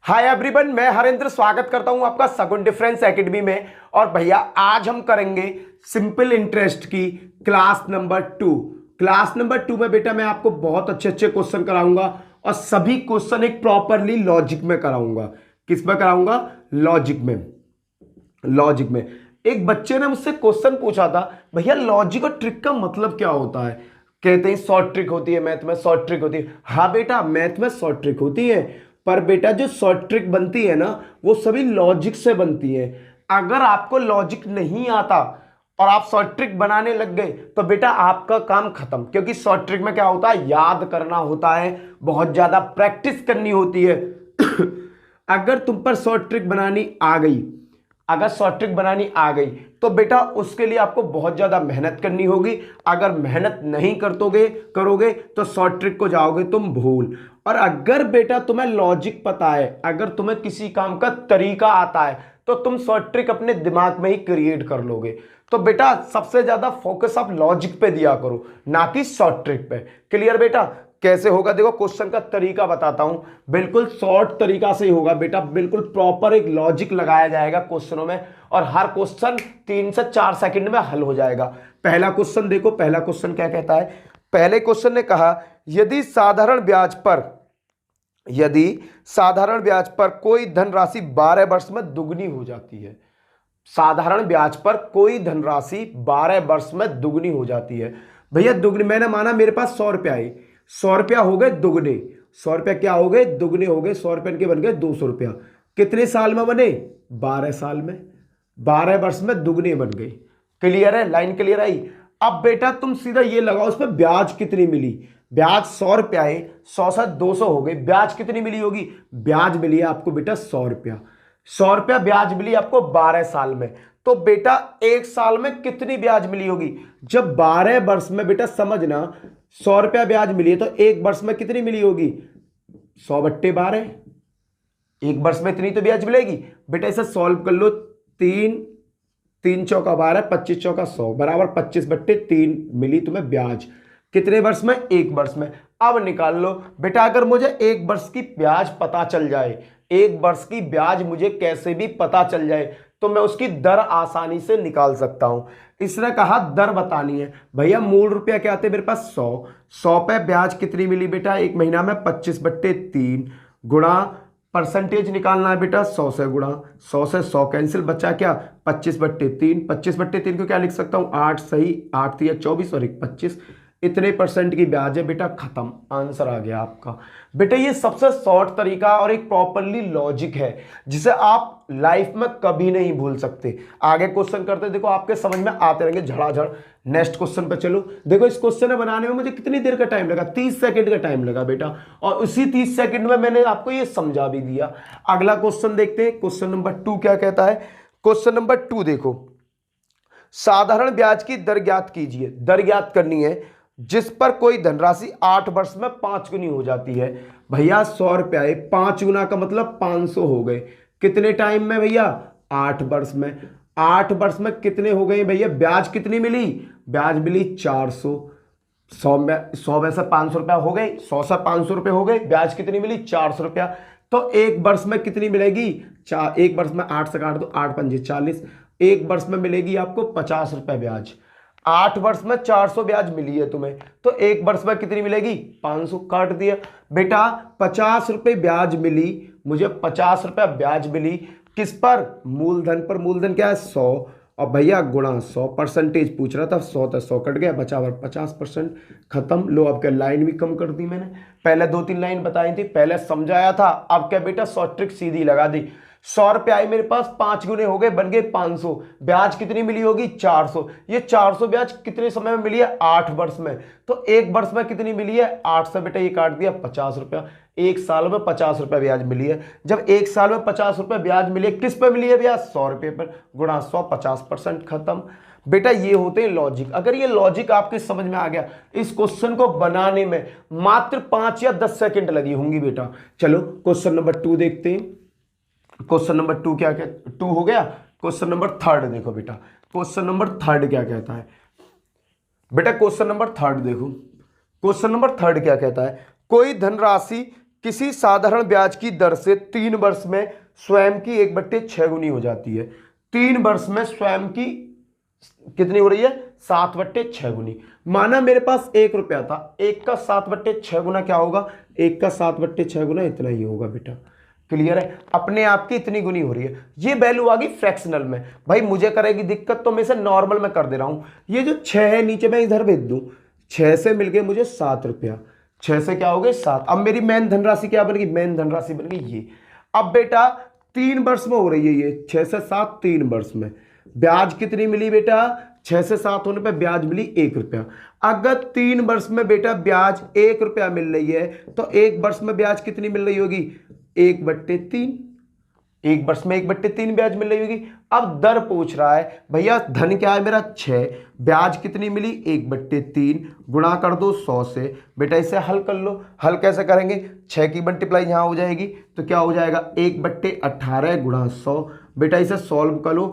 Hi everyone, मैं हरेंद्र स्वागत करता हूं आपका सगुन डिफरेंस एकेडमी में। और भैया आज हम करेंगे सिंपल इंटरेस्ट की क्लास नंबर 2। क्लास नंबर 2 में बेटा मैं आपको बहुत अच्छे अच्छे क्वेश्चन कराऊंगा और सभी क्वेश्चन एक प्रॉपरली लॉजिक में कराऊंगा। किस में कराऊंगा? लॉजिक में। लॉजिक में एक बच्चे ने मुझसे क्वेश्चन पूछा था, भैया लॉजिक और ट्रिक का मतलब क्या होता है? कहते हैं शॉर्ट ट्रिक होती है, मैथ में शॉर्ट ट्रिक होती है। हाँ बेटा, मैथ में शॉर्ट ट्रिक होती है, पर बेटा जो शॉर्ट ट्रिक बनती है ना, वो सभी लॉजिक से बनती है। अगर आपको लॉजिक नहीं आता और आप शॉर्ट ट्रिक बनाने लग गए तो बेटा आपका काम खत्म। क्योंकि शॉर्ट ट्रिक में क्या होता है? याद करना होता है, बहुत ज्यादा प्रैक्टिस करनी होती है। अगर तुम पर शॉर्ट ट्रिक बनानी आ गई, अगर शॉर्ट ट्रिक बनानी आ गई तो बेटा उसके लिए आपको बहुत ज्यादा मेहनत करनी होगी। अगर मेहनत नहीं करोगे तो शॉर्ट ट्रिक को जाओगे तुम भूल। और अगर बेटा तुम्हें लॉजिक पता है, अगर तुम्हें किसी काम का तरीका आता है, तो तुम शॉर्ट ट्रिक अपने दिमाग में ही क्रिएट कर लोगे। तो बेटा सबसे ज्यादा फोकस आप लॉजिक पे दिया करो, ना कि शॉर्ट ट्रिक पे। क्लियर बेटा? कैसे होगा देखो, क्वेश्चन का तरीका बताता हूं। बिल्कुल शॉर्ट तरीका से ही होगा बेटा, बिल्कुल प्रॉपर एक लॉजिक लगाया जाएगा क्वेश्चनों में और हर क्वेश्चन 3 से 4 सेकंड में हल हो जाएगा। पहला क्वेश्चन देखो, पहला क्वेश्चन क्या कहता है? पहले क्वेश्चन ने कहा यदि साधारण ब्याज पर कोई धनराशि 12 वर्ष में दुगनी हो जाती है। साधारण ब्याज पर कोई धनराशि 12 वर्ष में दुगनी हो जाती है। भैया दुगनी, मैंने माना मेरे पास 100 रुपया है, 100 रुपया हो गए दुगने। 100 रुपया क्या हो गए? दुगने हो गए। 100 रुपये के बन गए 200 रुपया। कितने साल में बने? 12 साल में। 12 वर्ष में दुगने बन गई। क्लियर है? Line clear I? अब बेटा तुम सीधा ये लगाओ, उस पर ब्याज कितनी मिली। ब्याज 100 रुपया है, 100 से 200 हो गई, ब्याज कितनी मिली होगी? ब्याज मिली है आपको बेटा 100 रुपया। 100 रुपया ब्याज मिली आपको 12 साल में। तो बेटा 1 साल में कितनी ब्याज मिली होगी? जब 12 वर्ष में बेटा समझना 100 रुपया ब्याज मिली है तो 1 वर्ष में कितनी मिली होगी? 100 बट्टे 12। 1 वर्ष में इतनी तो ब्याज मिलेगी बेटा। इसे सॉल्व कर लो। 3 चौका 12, 25 चौका 100 बराबर 25 बट्टे 3 मिली तुम्हें ब्याज। कितने वर्ष में? 1 वर्ष में। अब निकाल लो बेटा, अगर मुझे 1 वर्ष की ब्याज पता चल जाए, 1 वर्ष की ब्याज मुझे कैसे भी पता चल जाए, तो मैं उसकी दर आसानी से निकाल सकता हूं। इसने कहा दर बतानी है। भैया मूल रुपया क्या थे मेरे पास? 100 पे ब्याज कितनी मिली बेटा एक महीना में? 25 बट्टे 3 गुणा परसेंटेज निकालना है बेटा, 100 से गुणा। 100 से 100 कैंसिल, बचा क्या? 25 बट्टे 3। 25 बट्टे 3 को क्या लिख सकता हूं? 8 सही, 8 थी 24 और 1 25। इतने परसेंट की ब्याज है बेटा, खत्म। आंसर आ गया आपका। बेटा ये सबसे शॉर्ट तरीका और एक प्रॉपरली लॉजिक है जिसे आप लाइफ में कभी नहीं भूल सकते। आगे क्वेश्चन करते देखो, आपके समझ में आते रहेंगे झड़ाझड़। नेक्स्ट क्वेश्चन पे चलो। देखो इस क्वेश्चन बनाने में मुझे कितनी देर का टाइम लगा? 30 सेकंड का टाइम लगा बेटा, और उसी 30 सेकंड में मैंने आपको ये समझा भी दिया। अगला क्वेश्चन देखते हैं, क्वेश्चन नंबर 2 क्या कहता है। क्वेश्चन नंबर 2 देखो, साधारण ब्याज की दर ज्ञात कीजिए। दर ज्ञात करनी है जिस पर कोई धनराशि 8 वर्ष में 5 गुनी हो जाती है। भैया 100 रुपया है, 5 गुना का मतलब 500 हो गए। कितने टाइम में भैया? 8 वर्ष में। 8 वर्ष में कितने हो गए भैया? ब्याज कितनी मिली? ब्याज मिली 400। 100 में से 500 रुपया हो गए, 100 से 500 रुपये हो गए, ब्याज कितनी मिली? 400 रुपया। तो 1 वर्ष में कितनी मिलेगी? 1 वर्ष में 8 से काट दो, 8 पंजे 40। 1 वर्ष में मिलेगी आपको 50 रुपये ब्याज। 8 वर्ष में 400 ब्याज मिली है तुम्हें, तो 1 वर्ष में कितनी मिलेगी? 500। काट दिया बेटा, 50 रुपये ब्याज मिली मुझे, 50 रुपया ब्याज मिली किस पर? मूलधन पर। मूलधन क्या है? 100। और भैया गुणा 100, परसेंटेज पूछ रहा था, 100 था 100 कट गया, बचा 50%। खत्म। लो अब क्या, लाइन भी कम कर दी मैंने। पहले 2-3 लाइन बताई थी, पहले समझाया था, अब क्या बेटा शॉर्ट ट्रिक सीधी लगा दी। 100 रुपये आई मेरे पास, 5 गुने हो गए, बन गए 500। ब्याज कितनी मिली होगी? 400। ये 400 ब्याज कितने समय में मिली है? 8 वर्ष में। तो 1 वर्ष में कितनी मिली है? 8 से बेटा ये काट दिया 50 रुपया। 1 साल में 50 रुपया ब्याज मिली है। जब 1 साल में 50 रुपया ब्याज मिली है, किस पे मिली है ब्याज? 100 रुपये पर। गुणा 100, 50%। खत्म। बेटा ये होते हैं लॉजिक। अगर ये लॉजिक आपके समझ में आ गया, इस क्वेश्चन को बनाने में मात्र 5 या 10 सेकंड लगी होंगी बेटा। चलो क्वेश्चन नंबर 2 देखते हैं। क्वेश्चन नंबर 2 क्या 2 हो गया। क्वेश्चन नंबर 3 देखो बेटा, क्वेश्चन नंबर 3 क्या कहता है बेटा? क्वेश्चन नंबर 3 देखो, क्वेश्चन नंबर 3 क्या कहता है। कोई धनराशि किसी साधारण ब्याज की दर से 3 वर्ष में स्वयं की 1/6 गुनी हो जाती है। 3 वर्ष में स्वयं की कितनी हो रही है? 7/6 गुनी। माना मेरे पास 1 रुपया था, 1 का 7/6 गुना क्या होगा? 1 का 7/6 गुना इतना ही होगा बेटा। क्लियर है? अपने आप की इतनी गुनी हो रही है। ये वैल्यू आ गई फ्रैक्शनल में। भाई मुझे करेगी दिक्कत तो मैं इसे नॉर्मल में कर दे रहा हूं। ये जो 6 है नीचे मैं इधर भेज दूं, 6 से मिलके मुझे 7 रुपया, 6 से क्या हो गए 7। अब मेरी मेन धनराशि क्या बन गई? मेन धनराशि बन गई ये। अब बेटा 3 वर्ष में हो रही है ये, 6 से 7 3 वर्ष में। ब्याज कितनी मिली बेटा? 6 से 7 होने पे ब्याज मिली 1 रुपया। अगर 3 वर्ष में बेटा ब्याज 1 रुपया मिल रही है तो 1 वर्ष में ब्याज कितनी मिल रही होगी? 1/3। 1 वर्ष में 1/3 ब्याज मिल रही होगी। अब दर पूछ रहा है भैया धन क्या है मेरा? 6, ब्याज कितनी मिली? 1/3, गुणा कर दो 100 से। बेटा इसे हल कर लो। हल कैसे करेंगे? 6 की मल्टीप्लाई यहां हो जाएगी तो क्या हो जाएगा? 1/18 गुणा 100। बेटा इसे सॉल्व कर लो।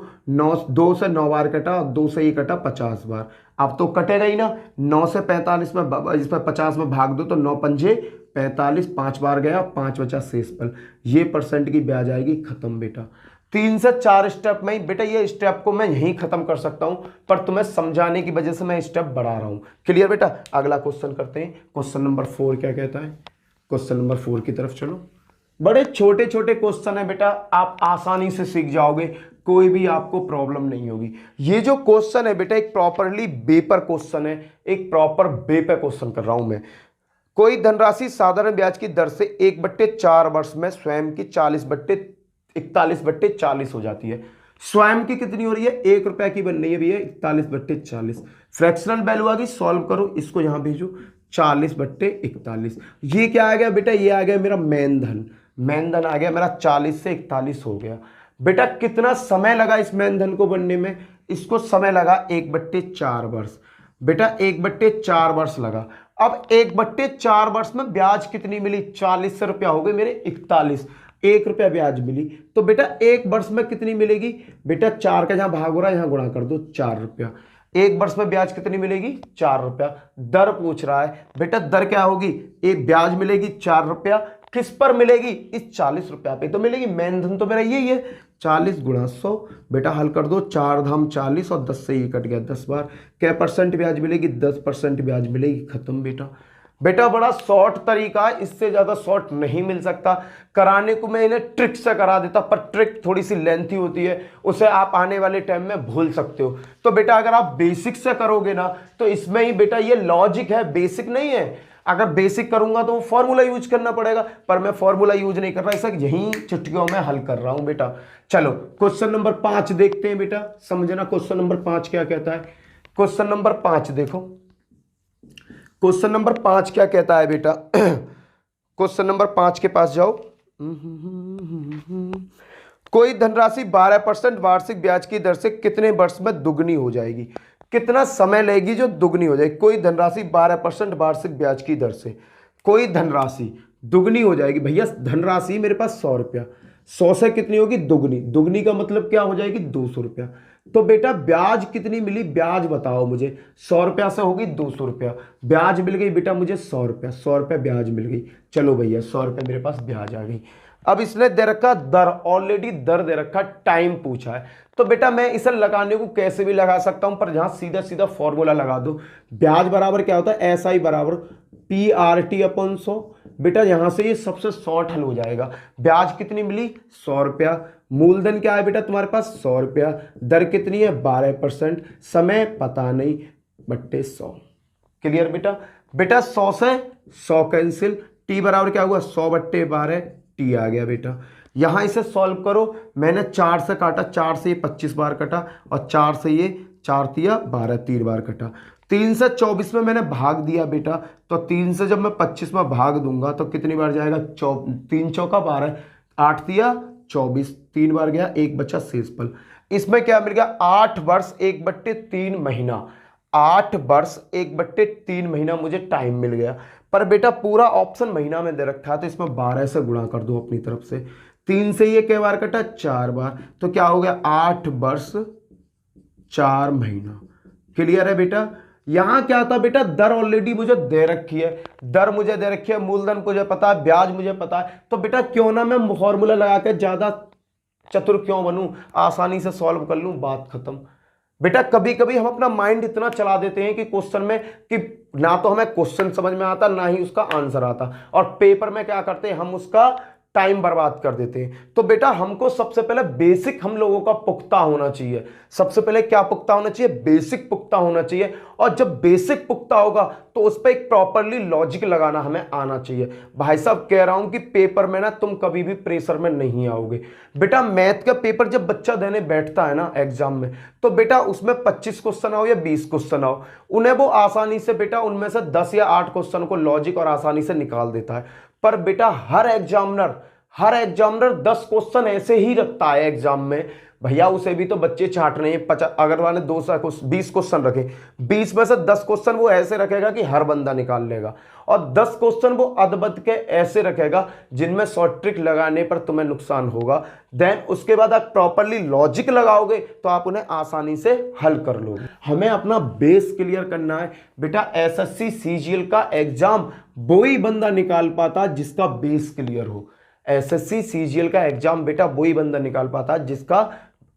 2 से 9 बार कटा, 2 से ये कटा 50 बार। अब तो कटेगा ही ना। 9 से 45 में इसमें 50 में भाग दो तो 9 पंजे 45, 5 बार गया, 5 बचा शेषफल। ये परसेंट की ब्याज आएगी। खत्म बेटा। 3 से 4 स्टेप में ही बेटा, ये स्टेप को मैं यहीं खत्म कर सकता हूं, पर तुम्हें समझाने की वजह से मैं स्टेप बढ़ा रहा हूं। क्लियर बेटा? अगला क्वेश्चन करते हैं। क्वेश्चन नंबर 4 क्या कहता है? क्वेश्चन नंबर 4 की तरफ चलो। बड़े छोटे छोटे क्वेश्चन है बेटा, आप आसानी से सीख जाओगे, कोई भी आपको प्रॉब्लम नहीं होगी। ये जो क्वेश्चन है बेटा एक प्रॉपरली बे पर क्वेश्चन है, एक प्रॉपर बे पे क्वेश्चन कर रहा हूं मैं। कोई धनराशि साधारण ब्याज की दर से 1/4 वर्ष में स्वयं की 41/40 हो जाती है। स्वयं की कितनी हो रही है? 1 रुपया की बन रही है भैया, 41/40। फ्रैक्शनल वैल्यू आ गई, सॉल्व करो, इसको यहां भेजो 40/41। ये क्या आ गया बेटा? ये आ गया मेरा मेन धन। मेन धन आ गया मेरा 40 से 41 हो गया। बेटा कितना समय लगा इस मेन धन को बनने में? इसको समय लगा 1/4 वर्ष। बेटा 1/4 वर्ष लगा। अब 1/4 वर्ष में ब्याज कितनी मिली? 40 से रुपया हो गए मेरे 41, 1 रुपया ब्याज मिली। तो बेटा 1 वर्ष में कितनी मिलेगी? बेटा 4 का जहां भाग हो रहा है यहां गुणा कर दो, 4 रुपया। 1 वर्ष में ब्याज कितनी मिलेगी? 4 रुपया। दर पूछ रहा है बेटा, दर क्या होगी? एक ब्याज मिलेगी 4 रुपया। किस पर मिलेगी? इस 40 रुपया पे तो मिलेगी। मेन धन तो मेरा यही है, 40 गुणा 100। बेटा हल कर दो, 4 धाम 40 और 10 से ये कट गया 10 बार। क्या परसेंट ब्याज मिलेगी? 10% ब्याज मिलेगी। खत्म बेटा। बेटा बड़ा शॉर्ट तरीका है, इससे ज्यादा शॉर्ट नहीं मिल सकता। कराने को मैं इन्हें ट्रिक से करा देता, पर ट्रिक थोड़ी सी लेंथी होती है, उसे आप आने वाले टाइम में भूल सकते हो। तो बेटा अगर आप बेसिक से करोगे ना तो इसमें ही बेटा ये लॉजिक है, बेसिक नहीं है। अगर बेसिक करूंगा तो फॉर्मूला यूज करना पड़ेगा, पर मैं फॉर्मूला यूज नहीं कर रहा, इसे यहीं चुटकियों में हल कर रहा हूं बेटा। चलो क्वेश्चन नंबर 5 देखते हैं बेटा, समझना क्वेश्चन नंबर 5 क्या कहता है। क्वेश्चन नंबर 5 देखो, क्वेश्चन नंबर 5 क्या कहता है बेटा। क्वेश्चन नंबर 5 के पास जाओ। कोई धनराशि 12% वार्षिक ब्याज की दर से कितने वर्ष में दुगनी हो जाएगी? कितना समय लेगी जो दुगनी हो जाएगी? कोई धनराशि 12% वार्षिक ब्याज की दर से कोई धनराशि दुगनी हो जाएगी। भैया धनराशि मेरे पास 100 रुपया, 100 से कितनी होगी? दुगनी। दुगनी का मतलब क्या हो जाएगी? 200 रुपया। तो बेटा ब्याज कितनी मिली? ब्याज बताओ मुझे। 100 रुपया से होगी 200 रुपया, ब्याज मिल गई बेटा मुझे 100 रुपया। 100 रुपया ब्याज मिल गई। चलो भैया 100 रुपया मेरे पास ब्याज आ गई। अब इसने दे रखा दर, ऑलरेडी दर दे रखा, टाइम पूछा है, तो बेटा मैं इसे लगाने को कैसे भी लगा सकता हूं, पर जहां सीधा सीधा फॉर्मूला लगा दो। ब्याज बराबर क्या होता है? SI बराबर PRT/100। बेटा यहां से ये सबसे शॉर्ट हल हो जाएगा। ब्याज कितनी मिली? 100 रुपया। मूलधन क्या है बेटा तुम्हारे पास? 100 रुपया। दर कितनी है? 12%। समय पता नहीं, बट्टे 100। क्लियर बेटा? बेटा 100 से 100 कैंसिल, टी बराबर क्या हुआ? 100/12, टी आ गया बेटा। यहां इसे सॉल्व करो। मैंने 4 से काटा, 4 से ये 25 बार कटा और 4 से ये 4 तिया 12, 3 बार कटा। 3 से 24 में मैंने भाग दिया बेटा, तो 3 से जब मैं 25 में भाग दूंगा तो कितनी बार जाएगा? 3 चौका 12, 8 तिया 24, 3 बार गया, 1 बचा शेषफल। इसमें क्या मिल गया? 8 वर्ष 1/3 महीना। 8 वर्ष 1/3 महीना मुझे टाइम मिल गया। पर बेटा पूरा ऑप्शन महीना में दे रखा है तो इसमें 12 से गुणा कर दो अपनी तरफ से। 3 से ये कई बार कटा? 4 बार। तो क्या हो गया? 8 वर्ष 4 महीना। क्लियर है बेटा? यहां क्या था बेटा, दर ऑलरेडी मुझे दे रखी है, दर मुझे दे रखी है, मूलधन मुझे पता है, ब्याज मुझे पता है, तो बेटा क्यों ना मैं फॉर्मूला लगा के ज्यादा चतुर क्यों बनूं, आसानी से सॉल्व कर लूं, बात खत्म। बेटा कभी कभी हम अपना माइंड इतना चला देते हैं कि क्वेश्चन में कि ना तो हमें क्वेश्चन समझ में आता ना ही उसका आंसर आता, और पेपर में क्या करते हैं हम उसका टाइम बर्बाद कर देते हैं। तो बेटा हमको सबसे पहले बेसिक हम लोगों का पुख्ता होना चाहिए। सबसे पहले क्या पुख्ता होना चाहिए, बेसिक पुख्ता होना चाहिए। और जब बेसिक पुख्ता होगा तो उस पर एक प्रॉपरली लॉजिक लगाना हमें आना चाहिए। भाई साहब कह रहा हूं कि पेपर में ना तुम कभी भी प्रेशर में नहीं आओगे। बेटा मैथ का पेपर जब बच्चा देने बैठता है ना एग्जाम में, तो बेटा उसमें 25 क्वेश्चन आओ या 20 क्वेश्चन आओ, उन्हें वो आसानी से बेटा उनमें से 10 या 8 क्वेश्चन को लॉजिक और आसानी से निकाल देता है। पर बेटा हर एग्जामिनर 10 क्वेश्चन ऐसे ही रखता है एग्जाम में, भैया उसे भी तो बच्चे छाट रहे हैं। 50 अगर वाले 20 क्वेश्चन रखे, 20 में से 10 क्वेश्चन वो ऐसे रखेगा कि हर बंदा निकाल लेगा, और 10 क्वेश्चन वो अदबद के ऐसे रखेगा जिनमें शॉर्ट ट्रिक लगाने पर तुम्हें नुकसान होगा। देन उसके बाद आप प्रॉपरली लॉजिक लगाओगे तो आप उन्हें आसानी से हल कर लोगे। हमें अपना बेस क्लियर करना है बेटा। एसएससी सीजीएल का एग्जाम वही बंदा निकाल पाता जिसका बेस क्लियर हो। एसएससी सीजीएल का एग्जाम बेटा वही बंदा निकाल पाता जिसका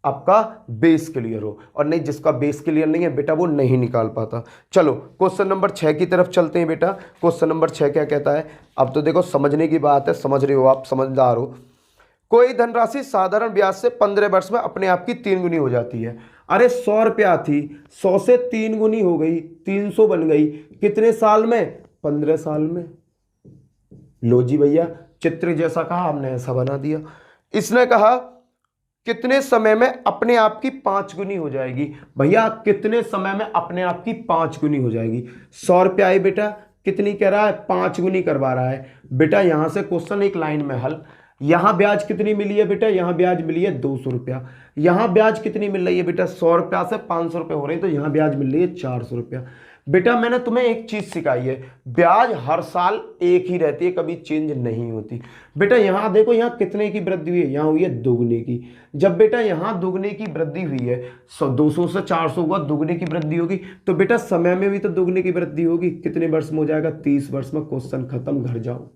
आपका बेस क्लियर हो, और नहीं जिसका बेस क्लियर नहीं है बेटा वो नहीं निकाल पाता। चलो क्वेश्चन नंबर 6 की तरफ चलते हैं बेटा। क्वेश्चन नंबर 6 क्या कहता है, अब तो देखो समझने की बात है, समझ रहे हो आप, समझदार हो। कोई धनराशि साधारण ब्याज से 15 वर्ष में अपने आप की 3 गुनी हो जाती है। अरे 100 रुपया थी, 100 से 3 गुनी हो गई, 300 बन गई, कितने साल में, 15 साल में। लो जी भैया, चित्र जैसा कहा हमने ऐसा बना दिया। इसने कहा कितने समय में अपने आप की 5 गुनी हो जाएगी। भैया कितने समय में अपने आप की 5 गुनी हो जाएगी। 100 रुपया आई बेटा, कितनी कह रहा है, 5 गुनी करवा रहा है बेटा। यहां से क्वेश्चन एक लाइन में हल। यहां ब्याज कितनी मिली है बेटा, यहां ब्याज मिली है 200 रुपया। यहां ब्याज कितनी मिल रही है बेटा, 100 रुपया से 500 रुपये हो रही है, तो यहां ब्याज मिल रही है 400 रुपया। बेटा मैंने तुम्हें एक चीज सिखाई है, ब्याज हर साल एक ही रहती है, कभी चेंज नहीं होती। बेटा यहां देखो, यहां कितने की वृद्धि हुई है, यहां हुई है दुगने की। जब बेटा यहां दुगने की वृद्धि हुई है, 200 से 400 हुआ, दुगने की वृद्धि होगी, तो बेटा समय में भी तो दुगने की वृद्धि होगी। कितने वर्ष में हो जाएगा, 30 वर्ष में। क्वेश्चन खत्म, घर जाओ।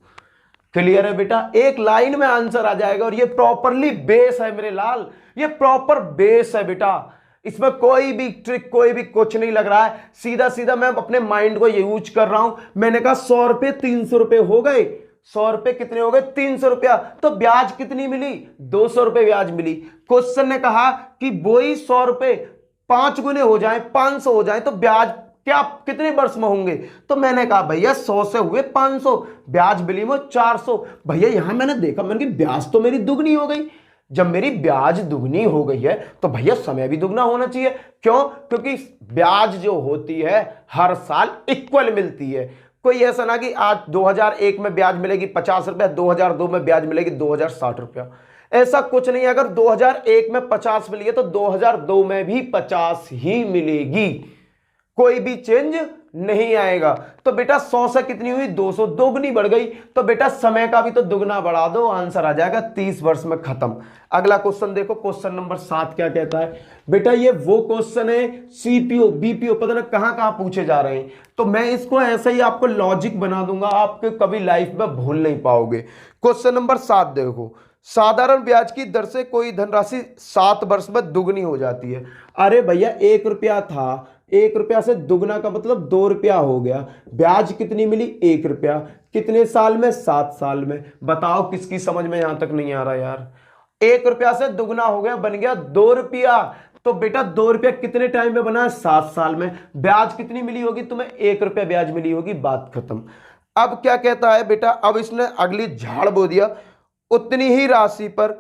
क्लियर है बेटा, एक लाइन में आंसर आ जाएगा। और ये प्रॉपरली बेस है मेरे लाल, ये प्रॉपर बेस है बेटा। इसमें कोई भी ट्रिक, कोई भी कुछ नहीं लग रहा है, सीधा सीधा मैं अपने माइंड को यूज कर रहा हूं। मैंने कहा 100 रुपये 300 रुपये हो गए, 100 रुपये कितने हो गए, 300 रुपया, तो ब्याज कितनी मिली, 200 रुपये ब्याज मिली। क्वेश्चन ने कहा कि वही 100 रुपये 5 गुने हो जाए, 500 हो जाए, तो ब्याज क्या कितने वर्ष में होंगे। तो मैंने कहा भैया 100 से हुए 500, ब्याज मिली वो 400। भैया यहां मैंने देखा, मैंने कहा ब्याज तो मेरी दुगनी हो गई। जब मेरी ब्याज दुगनी हो गई है तो भैया समय भी दुगना होना चाहिए। क्यों, क्योंकि ब्याज जो होती है हर साल इक्वल मिलती है। कोई ऐसा ना कि आज 2001 में ब्याज मिलेगी 50 रुपया, 2002 में ब्याज मिलेगी 2060 रुपया, ऐसा कुछ नहीं है। अगर 2001 में 50 मिली है तो 2002 में भी 50 ही मिलेगी, कोई भी चेंज नहीं आएगा। तो बेटा 100 से कितनी हुई, 200, दोगुनी बढ़ गई, तो बेटा समय का भी तो दुगना बढ़ा दो, आंसर आ जाएगा 30 वर्ष में, खत्म। अगला क्वेश्चन देखो, क्वेश्चन नंबर 7 क्या कहता है बेटा। ये वो क्वेश्चन है सीपीओ बीपीओ पता ना कहां कहां पूछे जा रहे हैं, तो मैं इसको ऐसे ही आपको लॉजिक बना दूंगा, आपके कभी लाइफ में भूल नहीं पाओगे। क्वेश्चन नंबर 7 देखो, साधारण ब्याज की दर से कोई धनराशि 7 वर्ष में दुगनी हो जाती है। अरे भैया 1 रुपया था, 1 रुपया से दुगना का मतलब 2 रुपया हो गया। ब्याज कितनी मिली, 1 रुपया, कितने साल में, 7 साल में। बताओ किसकी समझ में यहां तक नहीं आ रहा यार। 1 रुपया से दुगना हो गया, बन गया 2 रुपया, तो बेटा 2 रुपया कितने टाइम में बना है, 7 साल में। ब्याज कितनी मिली होगी तुम्हें, 1 रुपया ब्याज मिली होगी, बात खत्म। अब क्या कहता है बेटा, अब इसने अगली झाड़ बो दिया, उतनी ही राशि पर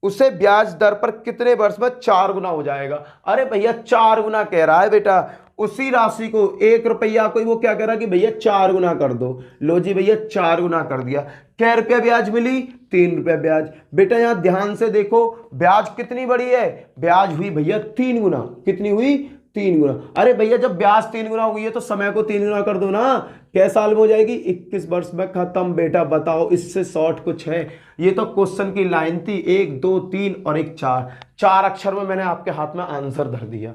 उसे ब्याज दर पर कितने वर्ष में 4 गुना हो जाएगा। अरे भैया 4 गुना कह रहा है बेटा, उसी राशि को 1 रुपया को वो क्या कह रहा है कि भैया 4 गुना कर दो। लो जी भैया 4 गुना कर दिया। क्या रुपया ब्याज मिली, 3 रुपया ब्याज। बेटा यहां ध्यान से देखो, ब्याज कितनी बड़ी है, ब्याज हुई भैया 3 गुना। कितनी हुई, 3 गुना। अरे भैया जब ब्याज 3 गुना हुई है तो समय को 3 गुना कर दो ना, क्या साल में हो जाएगी, 21 वर्ष में, खत्म। बेटा बताओ इससे शॉर्ट कुछ है। ये तो क्वेश्चन की लाइन थी, 1 2 3 और एक 4 अक्षर में मैंने आपके हाथ में आंसर धर दिया।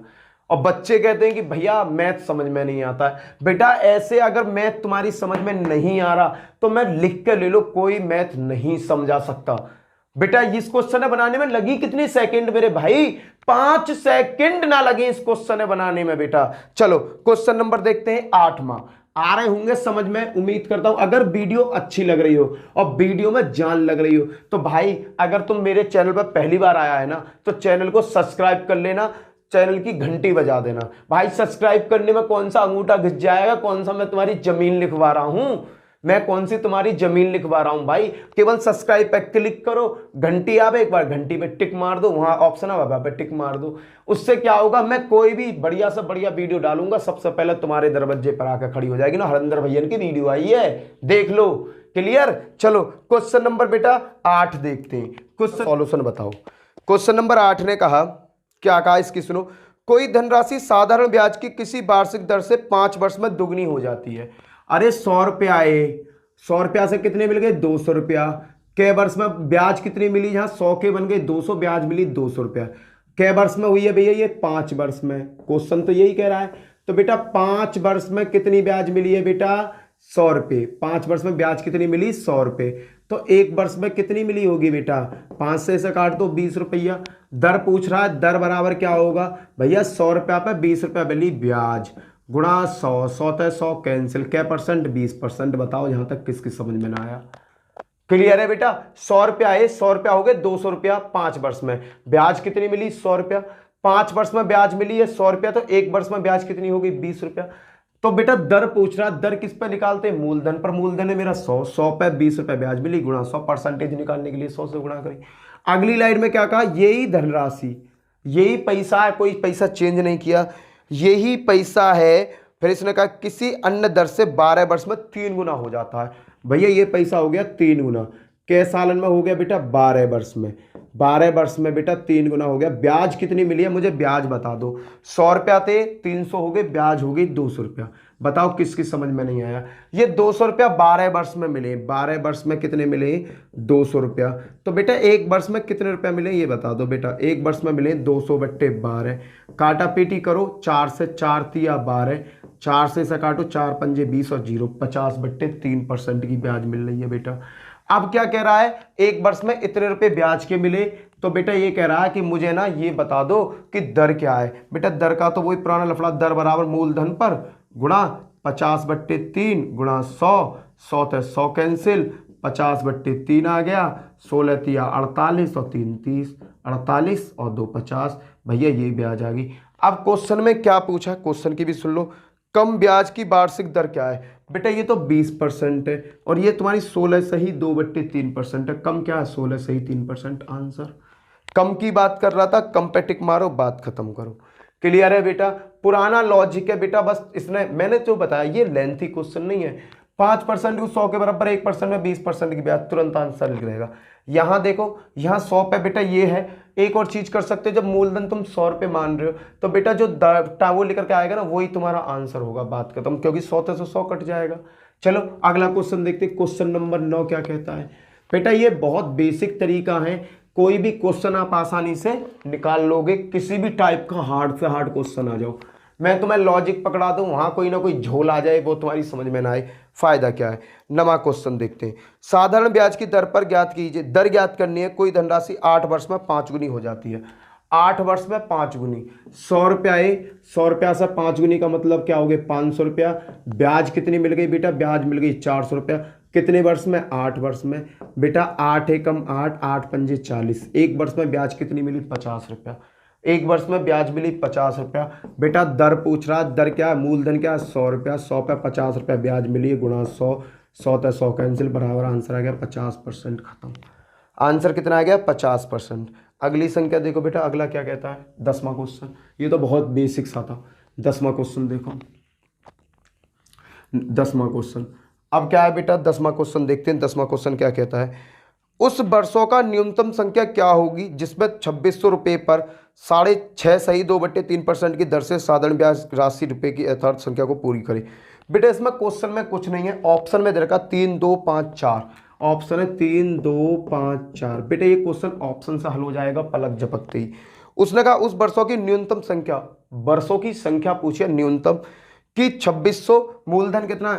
और बच्चे कहते हैं कि भैया मैथ समझ में नहीं आता है। बेटा ऐसे अगर मैथ तुम्हारी समझ में नहीं आ रहा तो मैं लिख के ले लो, कोई मैथ नहीं समझा सकता। बेटा इस क्वेश्चन बनाने में लगी कितनी सेकंड मेरे भाई, 5 सेकंड ना लगे इस क्वेश्चन बनाने में बेटा। चलो क्वेश्चन नंबर देखते हैं 8वां। आ रहे होंगे समझ में, उम्मीद करता हूं। अगर वीडियो अच्छी लग रही हो और वीडियो में जान लग रही हो तो भाई अगर तुम मेरे चैनल पर पहली बार आया है ना तो चैनल को सब्सक्राइब कर लेना, चैनल की घंटी बजा देना। भाई सब्सक्राइब करने में कौन सा अंगूठा घिस जाएगा, कौन सा मैं तुम्हारी जमीन लिखवा रहा हूं, मैं कौन सी तुम्हारी जमीन लिखवा रहा हूं भाई। केवल सब्सक्राइब पे क्लिक करो, घंटी आवे, एक बार घंटी पे टिक मार दो, वहां ऑप्शन है वहां पे टिक मार दो। उससे क्या होगा, मैं कोई भी बढ़िया से बढ़िया वीडियो डालूंगा सबसे पहले तुम्हारे दरवाजे पर आकर खड़ी हो जाएगी ना, हरिंदर भैया की वीडियो आई है देख लो। क्लियर। चलो क्वेश्चन नंबर बेटा 8 देखते हैं। क्वेश्चन सॉल्यूशन बताओ। क्वेश्चन नंबर 8 ने कहा, क्या कहा इसकी सुनो। कोई धनराशि साधारण ब्याज की किसी वार्षिक दर से 5 वर्ष में दुगनी हो जाती है। अरे 100 रुपया आए, 100 रुपया से कितने मिल गए 200 रुपया। कै वर्ष में ब्याज कितनी मिली, जहां 100 के बन गए 200, ब्याज मिली 200 रुपया। कै वर्ष में हुई है भैया ये 5 वर्ष में, क्वेश्चन तो यही कह रहा है। तो बेटा 5 वर्ष में कितनी ब्याज मिली है बेटा 100 रुपये। 5 वर्ष में ब्याज कितनी मिली 100 रुपये। तो 1 वर्ष में कितनी मिली होगी बेटा, 5 से इसे काट दो 20 रुपया। दर पूछ रहा है, दर बराबर क्या होगा भैया 100 रुपया पे 20 रुपया मिली ब्याज गुणा 100, 100 तो 100 कैंसिल, क्या परसेंट 20%। बताओ यहां तक किसकी समझ में ना आया। क्लियर है बेटा। 100 रुपया आए, 100 रुपया हो गए 200 रुपया 5 वर्ष में। ब्याज कितनी मिली 100 रुपया। 5 वर्ष में ब्याज मिली है 100 रुपया, तो 1 वर्ष में ब्याज कितनी होगी 20 रुपया। तो बेटा दर पूछ रहा, दर किस पे निकालते हैं, मूलधन पर। मूलधन है मेरा 100, 100 पे 20 रुपए ब्याज मिली गुणा 100, परसेंटेज निकालने के लिए 100 से गुणा करें। अगली लाइन में क्या कहा, यही धनराशि, यही पैसा है, कोई पैसा चेंज नहीं किया, यही पैसा है। फिर इसने कहा किसी अन्य दर से 12 वर्ष में 3 गुना हो जाता है। भैया ये पैसा हो गया 3 गुना, कै सालन में हो गया बेटा 12 वर्ष में। 12 वर्ष में बेटा 3 गुना हो गया। ब्याज कितनी मिली है मुझे ब्याज बता दो। 100 रुपया थे 300 हो गए, ब्याज हो गई 200 रुपया। बताओ किसकी समझ में नहीं आया। ये 200 रुपया 12 वर्ष में मिले, 12 वर्ष में कितने मिले 200 रुपया। तो बेटा 1 वर्ष में कितने रुपया मिले ये बता दो बेटा। 1 वर्ष में मिले 200 बट्टे 12, काटा पीटी करो, 4 से 4 तिया 12, 4 से इसे काटो, 4 पंजे 20 और 0 50 बट्टे 3% की ब्याज मिल रही है बेटा। अब क्या कह रहा है, 1 वर्ष में इतने रुपए ब्याज के मिले। तो बेटा ये कह रहा है कि मुझे ना ये बता दो कि दर क्या है। बेटा दर का तो वही पुराना लफड़ा, दर बराबर मूलधन पर गुणा 50 बट्टे 3 गुणा 100, 100 तो 100 कैंसिल, 50 बट्टे 3 आ गया, 16 तिया 48 और 3 30, 48 और 2 50। भैया ये ब्याज आ गई। अब क्वेश्चन में क्या पूछा, क्वेश्चन की भी सुन लो। कम ब्याज की वार्षिक दर क्या है। बेटा ये तो 20% है और ये तुम्हारी 16 से ही 2/3% है। कम क्या है 16 से ही 3%। आंसर कम की बात कर रहा था, कम पे टिक मारो, बात खत्म करो। क्लियर है बेटा। पुराना लॉजिक है बेटा, बस इसने मैंने जो बताया ये लेंथी क्वेश्चन नहीं है। 5% 100 के बराबर 1% में 20% की ब्याज, तुरंत आंसर लिख रहेगा। यहां देखो, यहां 100 पे बेटा ये है। एक और चीज कर सकते हो, जब मूलधन तुम 100 रुपये मान रहे हो तो बेटा जो टावो लेकर के आएगा ना वही तुम्हारा आंसर होगा, बात खत्म, क्योंकि 100 से 100 कट जाएगा। चलो अगला क्वेश्चन देखते हैं। क्वेश्चन नंबर 9 क्या कहता है। बेटा ये बहुत बेसिक तरीका है, कोई भी क्वेश्चन आप आसानी से निकाल लोगे, किसी भी टाइप का हार्ड से हार्ड क्वेश्चन आ जाओ, मैं तुम्हें लॉजिक पकड़ा दूं, वहां कोई ना कोई झोल आ जाए, वो तुम्हारी समझ में ना आए, फायदा क्या है। नमा क्वेश्चन देखते हैं। साधारण ब्याज की दर पर ज्ञात कीजिए। दर ज्ञात करनी है, कोई धनराशि 8 वर्ष में 5 गुनी हो जाती है। 8 वर्ष में 5 गुनी, 100 रुपया है, 100 रुपया से 5 गुनी का मतलब क्या हो गया 500 रुपया। ब्याज कितनी मिल गई बेटा, ब्याज मिल गई 400 रुपया। कितने वर्ष में 8 वर्ष में। बेटा 8 एकम 8, 8 पंजे 40, 1 वर्ष में ब्याज कितनी मिली 50 रुपया। 1 वर्ष में ब्याज मिली 50 रुपया। बेटा दर पूछ रहा है, दर क्या है, मूलधन क्या है 100 रुपया, 100 पे 50 रुपया ब्याज मिली गुणा 100, 100 तो 100 कैंसिल, बराबर आंसर आ गया 50%। खत्म। आंसर कितना आ गया 50%। अगली संख्या देखो बेटा, अगला क्या कहता है 10वां क्वेश्चन। ये तो बहुत बेसिक सा था। 10वां क्वेश्चन देखो, 10वां क्वेश्चन। अब क्या है बेटा 10वां क्वेश्चन देखते हैं। 10वां क्वेश्चन क्या कहता है, उस वर्षों का न्यूनतम संख्या क्या होगी जिसमें 2600 रुपये पर 6.5 सही 2/3% की दर से साधारण ब्याज राशि रुपये की यथार्थ संख्या को पूरी करे। बेटा इसमें क्वेश्चन में कुछ नहीं है, ऑप्शन में दे रखा 3 2 5 4, ऑप्शन है 3 2 5 4। बेटा ये क्वेश्चन ऑप्शन से हल हो जाएगा पलक झपकते ही। उसने कहा उस वर्षों की न्यूनतम संख्या, वर्षों की संख्या पूछिए न्यूनतम कि 2600, मूलधन कितना,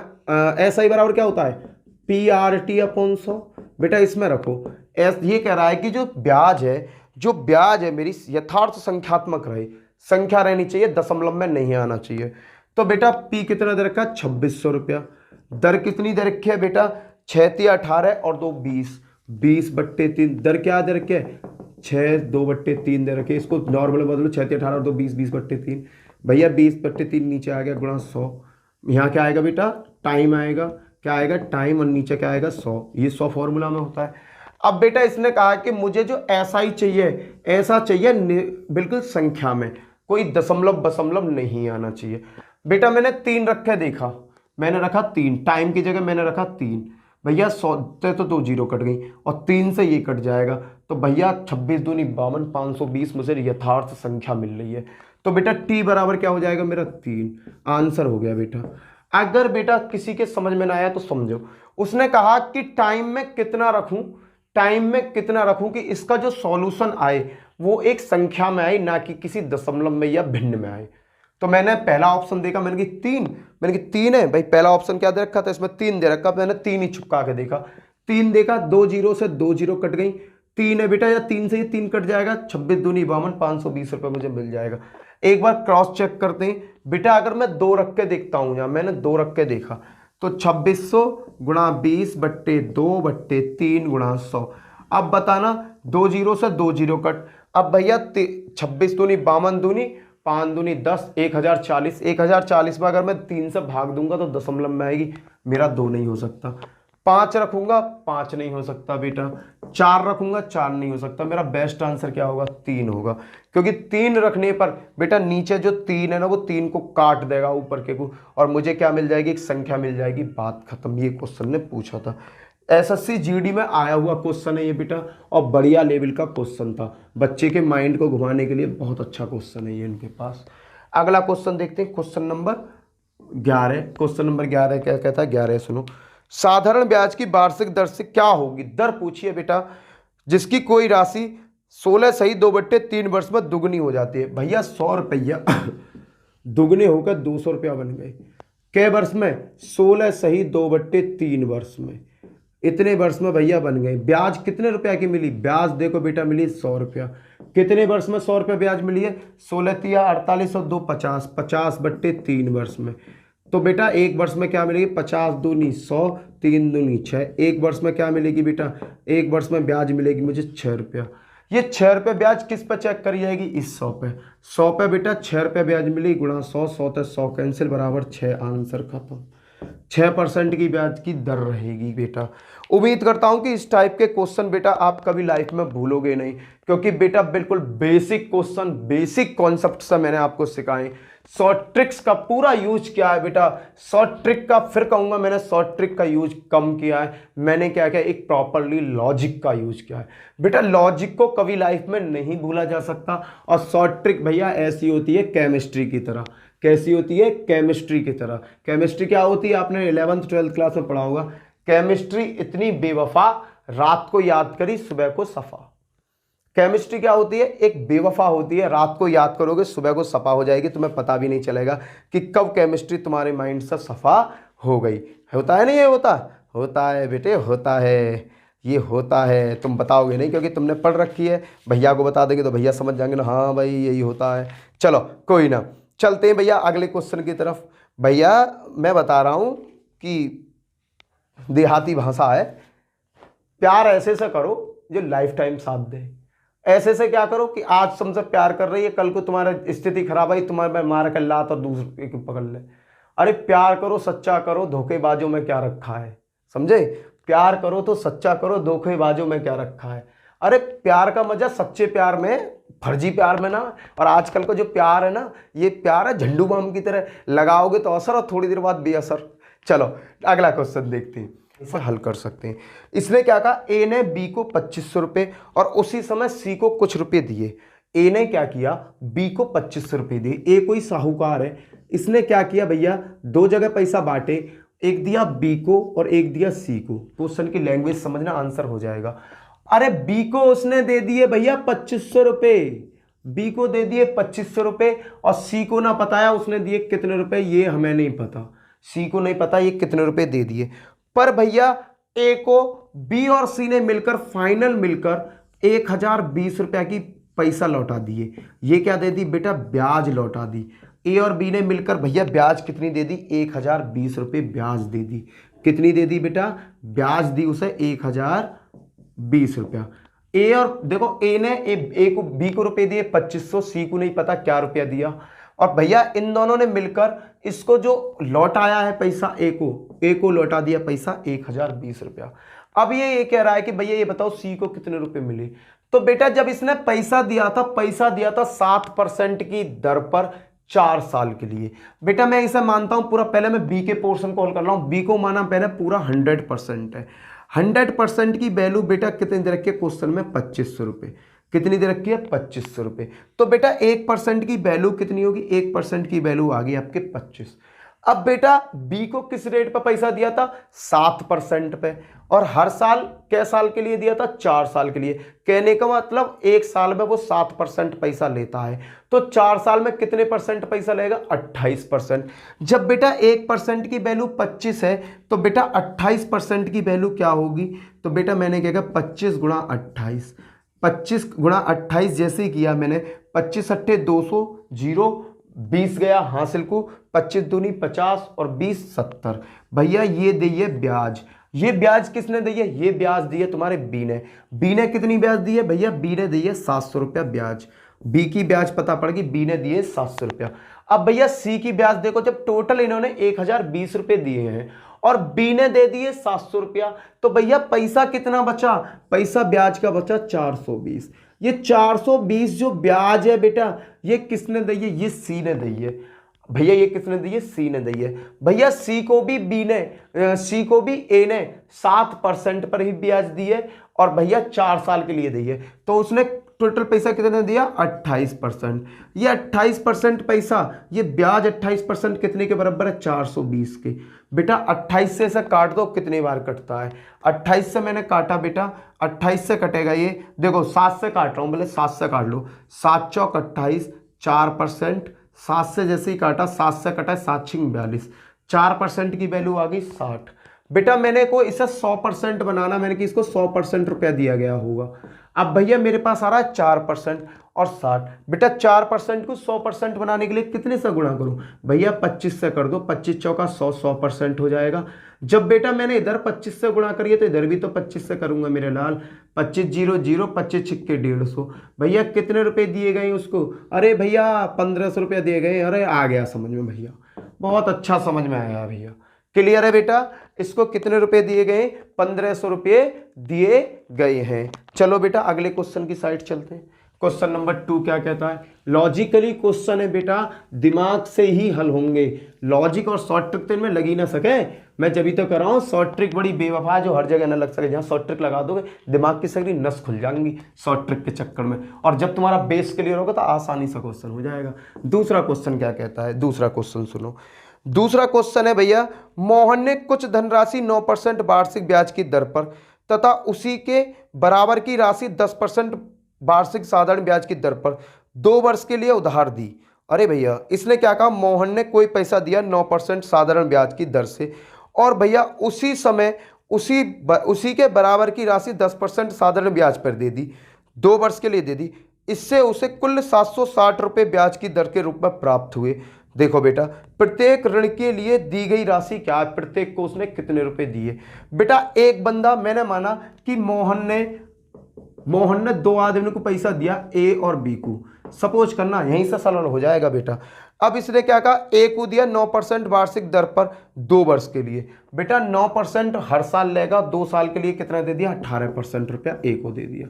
ऐसा ही बराबर क्या होता है PRT अपॉन 100। बेटा इसमें रखो, ये कह रहा है कि जो ब्याज है मेरी यथार्थ संख्यात्मक रहे, संख्या रहनी चाहिए, दशमलव में नहीं आना चाहिए। तो बेटा P कितना दे रखा है 2600 रुपया। दर कितनी दे रखी है बेटा 6×18 और 2 20, 20/3। दर क्या दे रखी है 6/2/3 दे रखे। इसको नॉर्मल बदलो, 6×18 और 2 20, 20/3। भैया 20/3 नीचे आ गया गुणा 100। यहाँ क्या आएगा बेटा टाइम आएगा, क्या आएगा टाइम, और नीचे क्या आएगा 100। ये 100 फॉर्मूला में होता है। अब बेटा इसने कहा कि मुझे जो ऐसा ही चाहिए, ऐसा चाहिए बिल्कुल संख्या में, कोई दशमलव नहीं आना चाहिए। बेटा मैंने 3 रखे, देखा मैंने रखा 3, टाइम की जगह मैंने रखा 3। भैया 100 से तो 2 जीरो कट गई और 3 से ये कट जाएगा, तो भैया 26 दूनी 52, 520 मुझे यथार्थ संख्या मिल रही है। तो बेटा T बराबर क्या हो जाएगा मेरा 3। आंसर हो गया बेटा। अगर बेटा किसी के समझ में ना आया तो समझो, उसने कहा कि टाइम में कितना रखूं कि इसका जो सॉल्यूशन आए वो एक संख्या में आए, ना कि किसी दशमलव में या भिन्न में आए। तो मैंने पहला ऑप्शन देखा, मैंने कि 3, मैंने कि 3 है भाई, पहला ऑप्शन क्या दे रखा था इसमें 3 दे रखा, मैंने 3 ही छुपका के देखा, 3 देखा, 2 जीरो से 2 जीरो कट गई, 3 है बेटा, या 3 से ये 3 कट जाएगा, 26 दूनी 52, 520 रुपये मुझे मिल जाएगा। एक बार क्रॉस चेक करते हैं बेटा, अगर मैं 2 रख के देखता हूं, यहां मैंने 2 रख के देखा, तो 2600 गुणा 20/2/3 गुणा 100। अब बताना 2 जीरो से 2 जीरो कट, अब भैया 26 दूनी 52 दूनी 5 दूनी 10, 1040, 1040 में अगर मैं 3 से भाग दूंगा तो दशमलव में आएगी, मेरा 2 नहीं हो सकता। 5 रखूंगा 5 नहीं हो सकता बेटा, 4 रखूंगा 4 नहीं हो सकता, मेरा बेस्ट आंसर क्या होगा 3 होगा, क्योंकि 3 रखने पर बेटा नीचे जो 3 है ना वो 3 को काट देगा ऊपर के को, और मुझे क्या मिल जाएगी, एक संख्या मिल जाएगी, बात खत्म। ये क्वेश्चन ने पूछा था, SSC GD में आया हुआ क्वेश्चन है ये बेटा, और बढ़िया लेवल का क्वेश्चन था, बच्चे के माइंड को घुमाने के लिए बहुत अच्छा क्वेश्चन है ये इनके पास। अगला क्वेश्चन देखते हैं, क्वेश्चन नंबर 11। क्वेश्चन नंबर 11 क्या कहता है, 11 सुनो, साधारण ब्याज की वार्षिक दर से क्या होगी। दर पूछिए बेटा जिसकी कोई राशि 16 सही 2/3 वर्ष में दुगनी हो जाती है। भैया 100 रुपया दुगने होकर 200 रुपया बन गए, कै वर्ष में 16 सही 2/3 वर्ष में, इतने वर्ष में भैया बन गए। ब्याज कितने रुपया की मिली, ब्याज देखो बेटा मिली 100 रुपया। कितने वर्ष में 100 रुपया ब्याज मिली है, 16 तिया 48 और 2 50, 50/3 वर्ष में। तो बेटा एक वर्ष में क्या मिलेगी, 50 दूनी 100, 3 दूनी 6, एक वर्ष में क्या मिलेगी बेटा, एक वर्ष में ब्याज मिलेगी मुझे 6 रुपया। ये 6 रुपये ब्याज किस पे चेक करी जाएगी, इस 100 पे। 100 पे बेटा 6 रुपये ब्याज मिली गुणा 100, 100 ते 100 कैंसिल बराबर 6, आंसर खत्म। 6% की ब्याज की दर रहेगी बेटा। उम्मीद करता हूं कि इस टाइप के क्वेश्चन बेटा आप कभी लाइफ में भूलोगे नहीं, क्योंकि बेटा बिल्कुल बेसिक क्वेश्चन, बेसिक कॉन्सेप्ट से मैंने आपको सिखाए। शॉर्ट ट्रिक्स का पूरा यूज किया है बेटा, शॉर्ट ट्रिक का फिर कहूंगा मैंने शॉर्ट ट्रिक का यूज कम किया है, मैंने क्या किया एक प्रॉपरली लॉजिक का यूज किया है बेटा। लॉजिक को कभी लाइफ में नहीं भूला जा सकता, और शॉर्ट ट्रिक भैया ऐसी होती है केमिस्ट्री की तरह। कैसी होती है, केमिस्ट्री की तरह। केमिस्ट्री क्या होती है, आपने 11th 12th क्लास में पढ़ा होगा। केमिस्ट्री इतनी बेवफा, रात को याद करी सुबह को सफा। केमिस्ट्री क्या होती है, एक बेवफा होती है, रात को याद करोगे सुबह को सफा हो जाएगी, तुम्हें पता भी नहीं चलेगा कि कब केमिस्ट्री तुम्हारे माइंड से सफा हो गई। होता है नहीं, ये होता है बेटे, होता है, ये होता है। तुम बताओगे नहीं क्योंकि तुमने पढ़ रखी है, भैया को बता देंगे तो भैया समझ जाएंगे ना, हाँ भाई यही होता है। चलो कोई ना, चलते हैं भैया अगले क्वेश्चन की तरफ। भैया मैं बता रहा हूं कि देहाती भाषा है, प्यार ऐसे से करो जो लाइफ टाइम साथ दे। ऐसे से क्या करो कि आज तुमसे प्यार कर रही है, कल को तुम्हारा स्थिति खराब आई, तुम्हारे मार कर लात और दूसरे को पकड़ ले। अरे प्यार करो, सच्चा करो, धोखेबाजों में क्या रखा है, समझे। प्यार करो तो सच्चा करो, धोखेबाजों में क्या रखा है। अरे प्यार का मजा सच्चे प्यार में, फर्जी प्यार में ना। और आजकल का जो प्यार है ना, ये प्यार है झंडू बम की तरह, लगाओगे तो असर और थोड़ी देर बाद बेअसर। चलो अगला क्वेश्चन देखते हैं, इसे हल कर सकते हैं। इसने क्या कहा, ए ने बी को 2500 रुपये और उसी समय सी को कुछ रुपए दिए। ए ने क्या किया, बी को 2500 रुपये दिए। ए कोई साहूकार है, इसने क्या किया भैया, 2 जगह पैसा बांटे, एक दिया बी को और एक दिया सी को। क्वेश्चन की लैंग्वेज समझना, आंसर हो जाएगा। अरे बी को उसने दे दिए भैया 2500 रुपये, बी को दे दिए 2500 रुपये और सी को ना बताया उसने दिए कितने रुपए, ये हमें नहीं पता, सी को नहीं पता ये कितने रुपए दे दिए। पर भैया ए को बी और सी ने मिलकर फाइनल मिलकर 1020 रुपया की पैसा लौटा दिए। ये क्या दे दी बेटा, ब्याज लौटा दी। ए और बी ने मिलकर भैया ब्याज कितनी दे दी, 1020 रुपये ब्याज दे दी। कितनी दे दी बेटा, ब्याज दी उसे 1020 रुपया। ए और देखो ए ने ए को बी को रुपए दिए 2500, सी को नहीं पता क्या रुपया दिया। और भैया इन दोनों ने मिलकर इसको जो लौटाया है पैसा, ए को लौटा दिया पैसा 1020 रुपया। अब ये कह रहा है कि भैया ये बताओ सी को कितने रुपए मिले। तो बेटा जब इसने पैसा दिया था 7% की दर पर 4 साल के लिए। बेटा मैं इसे मानता हूं पूरा, पहले मैं बी के पोर्शन को हल कर रहा हूं। बी को माना मैंने पूरा 100% है। 100% की वैल्यू बेटा कितनी दे रखी है क्वेश्चन में, 2500 रुपये। कितनी दे रखी है, 2500 रुपये। तो बेटा 1% की वैल्यू कितनी होगी, 1% की वैल्यू आ गई आपके 25। अब बेटा बी को किस रेट पर पैसा दिया था, 7% पे, और हर साल कै साल के लिए दिया था, 4 साल के लिए। कहने का मतलब 1 साल में वो 7% पैसा लेता है, तो 4 साल में कितने परसेंट पैसा लेगा, 28%। जब बेटा 1% की वैल्यू 25 है तो बेटा 28% की वैल्यू क्या होगी, तो बेटा मैंने क्या कहा 25 गुणा 28, 25 गुणा 28 जैसे ही किया मैंने, 25 अट्ठे 200, 0 20 गया हासिल को, 25 दूनी 50 और 20 70। भैया ये दिए ब्याज। ये ब्याज किसने दी है, ये ब्याज दी है तुम्हारे बी ने। बी ने कितनी ब्याज दी है भैया, बी ने दी है 700 रुपया ब्याज। बी की ब्याज पता पड़ गई, बी ने दिए 700 रुपया। अब भैया सी की ब्याज देखो, जब टोटल इन्होंने 1020 रुपये दिए हैं और बी ने दे दिए 700 रुपया, तो भैया पैसा कितना बचा, पैसा ब्याज का बचा 420। ये 420 जो ब्याज है बेटा, ये किसने दी है, ये सी ने दी है। भैया ये किसने दी है, सी ने दी है। भैया सी को भी ए ने 7% पर ही ब्याज दी है और भैया 4 साल के लिए दी है, तो उसने टोटल पैसा कितने दिया, 28%। ये 28% पैसा, ये ब्याज 28% कितने के बराबर है, 420 के। बेटा 28 से इसे काट दो, कितनी बार कटता है, 28 से मैंने काटा बेटा, 28 से कटेगा ये, देखो 7 से काट रहा हूं, बोले 7 से काट लो, 7 चौक 28, 4%, 7 से जैसे ही काटा, 7 से कटा 7 छिंग 42, 4% की वैल्यू आ गई 60। बेटा मैंने को इसे 100% बनाना, मैंने कि इसको 100% रुपया दिया गया होगा। अब भैया मेरे पास आ रहा है 4% और 60। बेटा 4% को 100% बनाने के लिए कितने से गुणा करूं, भैया 25 से कर दो, 25 चौका 100, 100% हो जाएगा। जब बेटा मैंने इधर 25 से गुणा करिए तो इधर भी तो 25 से करूंगा मेरे लाल, 25 0 0, 25 छिक्के 150। भैया कितने रुपए दिए गए उसको, अरे भैया 1500 रुपया दिए गए। अरे आ गया समझ में भैया, बहुत अच्छा समझ में आया भैया, क्लियर है बेटा। इसको कितने रुपए दिए गए, 1500 रुपये दिए गए हैं। चलो बेटा अगले क्वेश्चन की साइड चलते हैं। क्वेश्चन नंबर 2 क्या कहता है, लॉजिकली क्वेश्चन है बेटा, दिमाग से ही हल होंगे। लॉजिक और शॉर्ट ट्रिक तो इनमें लग ही ना सके, मैं जब भी तो कर रहा हूँ। शॉर्ट ट्रिक बड़ी बेवफा है जो हर जगह ना लग सके, जहाँ शॉर्ट ट्रिक लगा दोगे दिमाग की सगरी नस खुल जाएंगी शॉर्ट ट्रिक के चक्कर में, और जब तुम्हारा बेस क्लियर होगा तो आसानी से क्वेश्चन हो जाएगा। दूसरा क्वेश्चन क्या कहता है, दूसरा क्वेश्चन सुनो। दूसरा क्वेश्चन है भैया, मोहन ने कुछ धनराशि 9% वार्षिक ब्याज की दर पर तथा उसी के बराबर की राशि 10% वार्षिक साधारण ब्याज की दर पर 2 वर्ष के लिए उधार दी। अरे भैया इसने क्या कहा, मोहन ने कोई पैसा दिया 9% साधारण ब्याज की दर से, और भैया उसी समय उसी के बराबर की राशि 10% साधारण ब्याज पर दे दी, 2 वर्ष के लिए दे दी। इससे उसे कुल 760 रुपये ब्याज की दर के रूप में प्राप्त हुए। देखो बेटा प्रत्येक ऋण के लिए दी गई राशि क्या है, प्रत्येक को उसने कितने रुपए दिए। बेटा एक बंदा, मैंने माना कि मोहन ने 2 आदमी को पैसा दिया, ए और बी को, सपोज करना, यहीं से सरल हो जाएगा बेटा। अब इसने क्या कहा, ए को दिया 9% वार्षिक दर पर 2 वर्ष के लिए। बेटा 9% हर साल लेगा, 2 साल के लिए कितना दे दिया, 18% रुपया ए को दे दिया।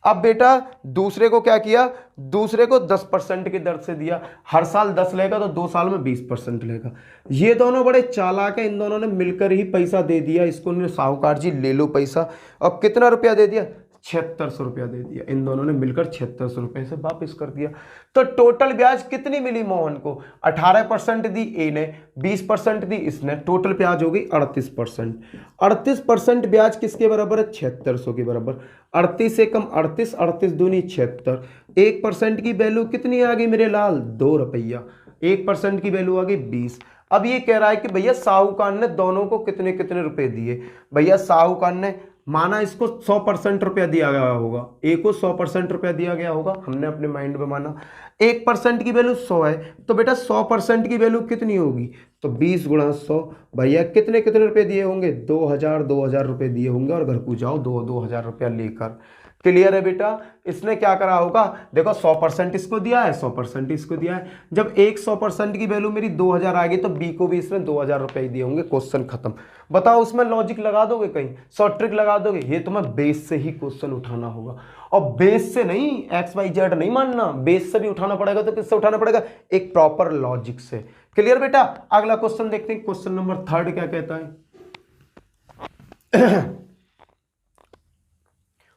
अब बेटा दूसरे को क्या किया, दूसरे को 10% की दर से दिया, हर साल 10 लेगा तो 2 साल में 20% लेगा। ये दोनों बड़े चालाक हैं, इन दोनों ने मिलकर ही पैसा दे दिया इसको, साहूकार जी ले लो पैसा। अब कितना रुपया दे दिया, 7600 दे दिया, इन दोनों ने मिलकर 7600 से वापस कर दिया। तो टोटल ब्याज कितनी मिली मोहन को? 18% दी ए ने, 20% दी इसने, टोटल ब्याज हो गई 38%। 38% ब्याज किसके बराबर है? 7600 के बराबर। 38 से कम 38, 38 दूनी 76। 1% की वैल्यू कितनी आ गई मेरे लाल? 2 रुपया। 1% की वैल्यू आ गई 20। अब ये कह रहा है कि भैया साहूकार ने दोनों को कितने कितने रुपए दिए। भैया साहूकार ने माना इसको 100% रुपया दिया गया होगा, ए को 100% रुपया दिया गया होगा, हमने अपने माइंड में माना। 1% की वैल्यू 100 है, तो बेटा 100% की वैल्यू कितनी होगी? तो 20 गुणा 100। भैया कितने कितने रुपए दिए होंगे? 2000 रुपए दिए होंगे, और घर को जाओ 2000 रुपया लेकर। क्लियर है बेटा? इसने क्या करा होगा? देखो 100% इसको दिया है, 100% इसको दिया है। जब एक 100% की वैल्यू मेरी 2000 आ गई, तो बी को भी इसने 2000 रुपए ही दिए होंगे। क्वेश्चन खत्म। बताओ उसमें लॉजिक लगा दोगे, कहीं शॉर्ट ट्रिक लगा दोगे? ये तुम्हें बेस से ही क्वेश्चन उठाना होगा, और बेस से नहीं, XYZ नहीं मानना, बेस से भी उठाना पड़ेगा। तो किससे उठाना पड़ेगा? एक प्रॉपर लॉजिक से। क्लियर बेटा? अगला क्वेश्चन देखते हैं, क्वेश्चन नंबर 3 क्या कहता है।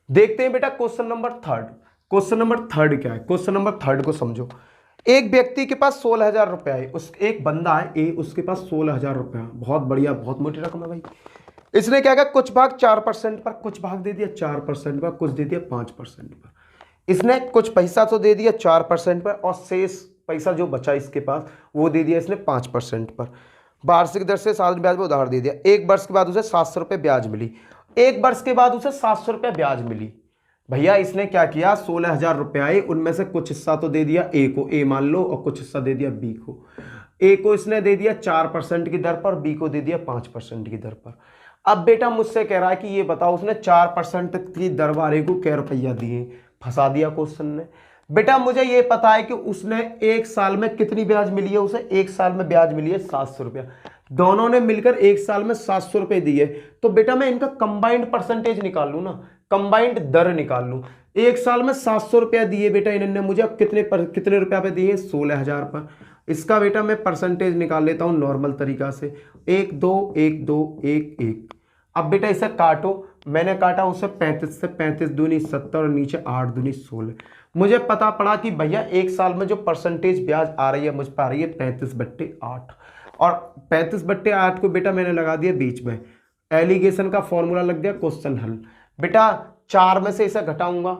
देखते हैं बेटा क्वेश्चन नंबर 3। क्वेश्चन नंबर 3 क्या है? क्वेश्चन नंबर 3 को समझो। एक व्यक्ति के पास 16,000 रुपया है, उस एक बंदा है ए, उसके पास 16,000 रुपया। बहुत बढ़िया, बहुत मोटी रकम है भाई। इसने क्या किया? कुछ भाग 4% पर, कुछ भाग दे दिया 4% पर, कुछ दे दिया 5% पर। इसने कुछ पैसा तो दे दिया 4% पर, और शेष पैसा जो बचा इसके पास वो दे दिया इसने 5% पर। वार्षिक दर से साधारण ब्याज में उधार दे दिया। एक वर्ष के बाद उसे 700 रुपये ब्याज मिली। एक वर्ष के बाद उसे 700 रुपये ब्याज मिली। भैया इसने क्या किया? 16,000 रुपये आए, उनमें से कुछ हिस्सा तो दे दिया ए को, ए मान लो, और कुछ हिस्सा दे दिया बी को। ए को इसने दे दिया 4% की दर पर, बी को दे दिया 5% की दर पर। अब बेटा मुझसे कह रहा है कि ये बताओ उसने 4% की दर वाले को क्या रुपया दिए? फंसा दिया क्वेश्चन ने। बेटा मुझे ये पता है कि उसने एक साल में कितनी ब्याज मिली है उसे? एक साल में ब्याज मिली है 700 रुपया। दोनों ने मिलकर एक साल में 700 रुपये दिए। तो बेटा मैं इनका कंबाइंड परसेंटेज निकाल लूं ना, कंबाइंड दर निकाल लूं। एक साल में 700 रुपया दिए बेटा इन्होंने मुझे। अब कितने रुपया पे दिए? 16,000 पर। इसका बेटा मैं परसेंटेज निकाल लेता हूं नॉर्मल तरीका से। 1 2 1 2 1 1। अब बेटा इसे काटो। मैंने काटा उसे 35 से, 35 दूनी 70 और नीचे 8 दूनी 16। मुझे पता पड़ा कि भैया एक साल में जो परसेंटेज ब्याज आ रही है मुझ पर आ रही है 35/8। और 35/8 को बेटा मैंने लगा दिया बीच में। एलिगेशन का फॉर्मूला लग गया, क्वेश्चन हल। बेटा 4 में से इसे घटाऊंगा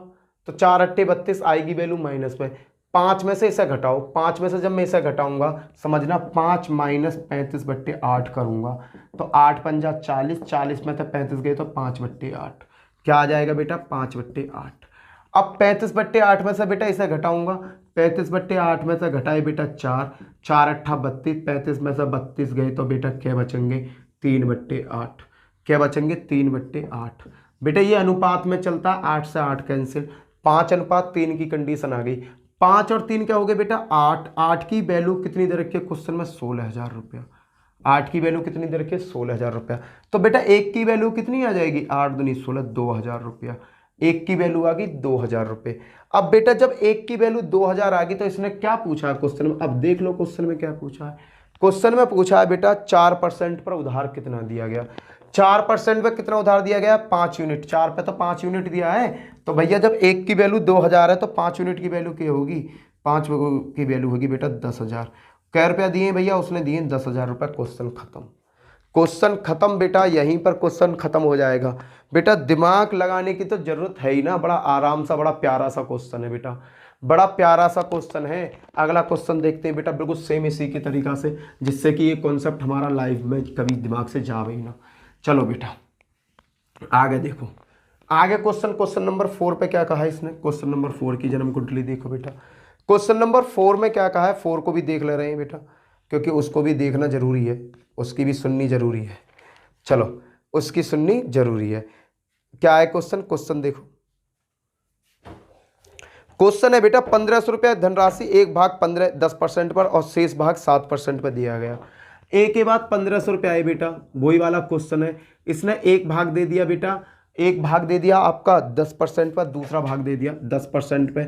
तो 4 8 32 आएगी वैल्यू माइनस में। 5 में से इसे घटाओ, 5 में से जब मैं इसे घटाऊंगा समझना 5 माइनस 35/8 करूंगा तो 8 पंजा 40, 40 में से 35 गए तो 5/8। क्या आ जाएगा बेटा? 5/8। अब 35/8 में से बेटा इसे घटाऊंगा, 35/8 में से घटाए बेटा 4, 4 8 32, 35 में से 32 गए तो बेटा क्या बचेंगे? 3/8। क्या बचेंगे? 3/8। बेटा ये अनुपात में चलता, 8 से 8 कैंसिल, 5:3 की कंडीशन आ गई। 5 और 3 क्या हो गए बेटा? 8। 8 की वैल्यू कितनी दे रखी है क्वेश्चन में? 16,000 रुपया। 8 की वैल्यू कितनी दे रखी है? 16,000 रुपया। तो बेटा एक की वैल्यू कितनी आ जाएगी? 8 दूनी 16, 2,000 रुपया। एक की वैल्यू आ गई 2,000 रुपये। अब बेटा जब एक की वैल्यू 2,000 आ गई तो इसने क्या पूछा है क्वेश्चन में? अब देख लो क्वेश्चन में क्या पूछा है। क्वेश्चन में पूछा है बेटा 4% पर उधार कितना दिया गया। 4% पर कितना उधार दिया गया? 5 यूनिट। 4 पे तो 5 यूनिट दिया है। तो भैया जब एक की वैल्यू 2,000 है तो 5 यूनिट की वैल्यू क्या होगी? 5 की वैल्यू होगी बेटा 10,000। कै रुपया दिए भैया? उसने दिए 10,000 रुपये। क्वेश्चन खत्म। क्वेश्चन खत्म बेटा, यहीं पर क्वेश्चन खत्म हो जाएगा। बेटा दिमाग लगाने की तो जरूरत है ही ना। बड़ा आराम सा, बड़ा प्यारा सा क्वेश्चन है बेटा, बड़ा प्यारा सा क्वेश्चन है। अगला क्वेश्चन देखते हैं बेटा, बिल्कुल सेम इसी के तरीका से, जिससे कि ये कॉन्सेप्ट हमारा लाइफ में कभी दिमाग से जावे ही ना। चलो बेटा आगे देखो। आगे क्वेश्चन नंबर 4 पे क्या कहा है इसने? क्वेश्चन नंबर 4 की जन्म कुंडली देखो बेटा। क्वेश्चन नंबर 4 में क्या कहा है? 4 को भी देख ले रहे हैं बेटा, क्योंकि उसको भी देखना जरूरी है, उसकी भी सुननी जरूरी है। चलो उसकी सुननी जरूरी है। क्या है क्वेश्चन? क्वेश्चन देखो। क्वेश्चन है बेटा 1500 रुपया धनराशि एक भाग 10% पर और शेष भाग 7% पर दिया गया। ए के बाद 1500 रुपया है बेटा, वही वाला क्वेश्चन है। इसने एक भाग दे दिया बेटा, एक भाग दे दिया आपका 10% पर, दूसरा भाग दे दिया 10% पे।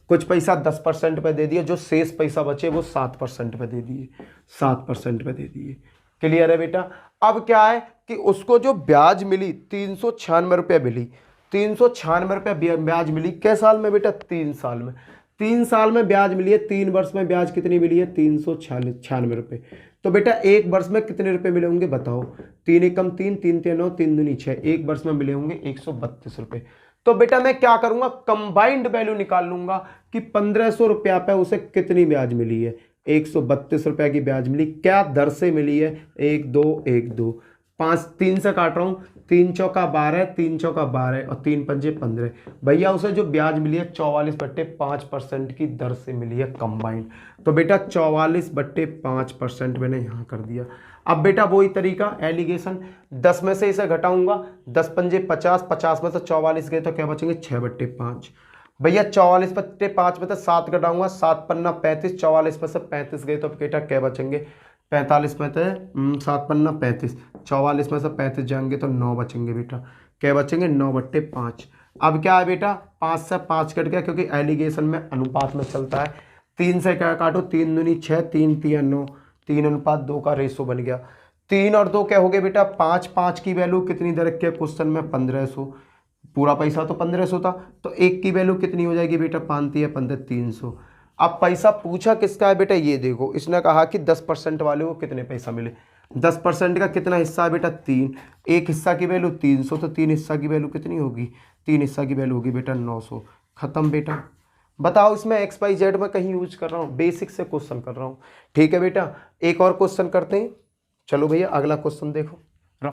कुछ पैसा 10% पे दे दिया, जो शेष पैसा बचे वो 7% पे दे दिए, 7% पे दे दिए। क्लियर है बेटा? अब क्या है कि उसको जो ब्याज मिली 396 रुपये मिली, ₹396 ब्याज मिली। कै साल में बेटा? 3 साल में। 3 साल में ब्याज मिली है। 3 वर्ष में ब्याज कितनी मिली है? ₹396। तो बेटा एक वर्ष में कितने रुपए मिले होंगे बताओ? 3 एकम 3, 3 तिया 9, 3 दूनी 6, एक वर्ष में मिले होंगे ₹132। तो बेटा मैं क्या करूंगा? कंबाइंड वैल्यू निकाल लूंगा कि 1500 रुपया पे उसे कितनी ब्याज मिली है? ₹132 की ब्याज मिली। क्या दर से मिली है? 1 2 1 2 5, 3 से काट रहा हूं, 3 चौका 12, 3 चौका 12 और 3 पंजे 15। भैया उसे जो ब्याज मिली है 44/5% की दर से मिली है कंबाइंड। तो बेटा 44/5% मैंने यहां कर दिया। अब बेटा वही तरीका एलिगेशन, 10 में से इसे घटाऊंगा, 10 पंजे 50, 50 में से 44 गए तो क्या बचेंगे? 6/5। भैया 44/5 में से 7 घटाऊंगा, 7 पन्ना 35, 44 में से 35 गए तो बेटा क्या बचेंगे? 45 में से 7 पन्ना 35, 44 में से 35 जाएंगे तो 9 बचेंगे बेटा। क्या बचेंगे? 9/5। अब क्या है बेटा? 5 से 5 कट गया क्योंकि एलिगेशन में अनुपात में चलता है। 3 से क्या काटो? 3 दूनी 6, 3 तिया 9, 3:2 का रेशो बन गया। 3 और 2 क्या हो गए बेटा? 5। 5 की वैल्यू कितनी दे रखी है क्वेश्चन में? 1500। पूरा पैसा तो 1500 था, तो 1 की वैल्यू कितनी हो जाएगी बेटा? 5 तिया 15, 300। अब पैसा पूछा किसका है बेटा? ये देखो, इसने कहा कि 10% वाले को कितने पैसा मिले। 10% का कितना हिस्सा है बेटा? 3। एक हिस्सा की वैल्यू 300, तो 3 हिस्सा की वैल्यू कितनी होगी? 3 हिस्सा की वैल्यू होगी बेटा 900। खत्म बेटा। बताओ इसमें XYZ में कहीं यूज कर रहा हूँ? बेसिक से क्वेश्चन कर रहा हूँ। ठीक है बेटा, एक और क्वेश्चन करते हैं। चलो भैया अगला क्वेश्चन देखो।